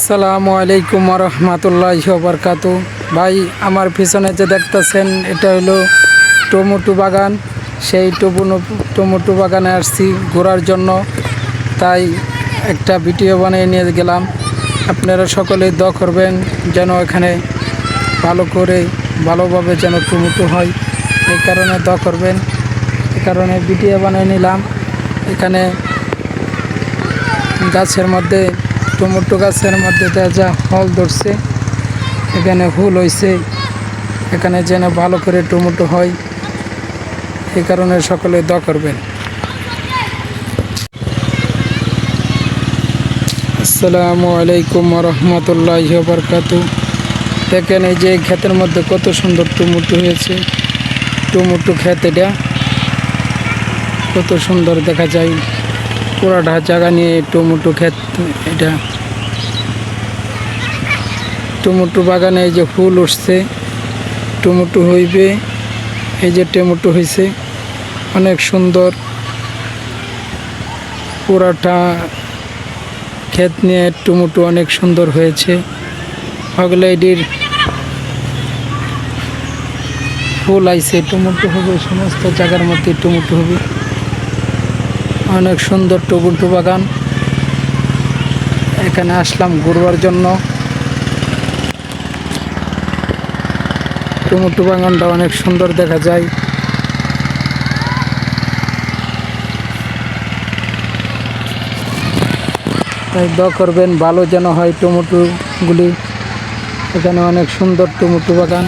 আসসালামু আলাইকুম রহমতুল্লাহি ওয়া বারাকাতুহু। ভাই, আমার পিছনে যে দেখতেছেন এটা হলো টমেটো বাগান। সেই টমেটো বাগানে আসছি ঘোরার জন্য, তাই একটা ভিডিও বানিয়ে নিয়ে গেলাম। আপনারা সকলে দোয়া করবেন যেন এখানে ভালোভাবে যেন টমেটো হয়, এই কারণে দোয়া করবেন। এই কারণে ভিডিও বানিয়ে নিলাম। এখানে গাছের মধ্যে টমেটো গাছের মধ্যে যা ফল ধরছে, এখানে ফুল হয়েছে, এখানে যেন ভালো করে টমেটো হয়, এই কারণে সকলে দোয়া করবেন। আসসালামু আলাইকুম রহমতুল্লাহি ওয়া বারাকাতুহু। দেখেন এই যে ক্ষেতের মধ্যে কত সুন্দর টমেটো হয়েছে। টমেটো ক্ষেত, এটা কত সুন্দর দেখা যায়। পুরাটা জায়গা নিয়ে টমেটো ক্ষেত। এটা টমেটো বাগানে এই যে ফুল উঠছে, টমেটো হইবে। এই যে টমেটো হয়েছে, অনেক সুন্দর। পুরাটা ক্ষেত নিয়ে টমেটো অনেক সুন্দর হয়েছে। ওগুলো এটির ফুল আইছে, টমেটো হবে, সমস্ত জায়গার মধ্যে টমেটো হবে। অনেক সুন্দর টমেটো বাগান। এখানে আসলাম ঘুরবার জন্য। টমেটো বাগানটা অনেক সুন্দর দেখা যায়। তাই দোয়া করবেন ভালো যেন হয় টমেটোগুলি। এখানে অনেক সুন্দর টমেটো বাগান।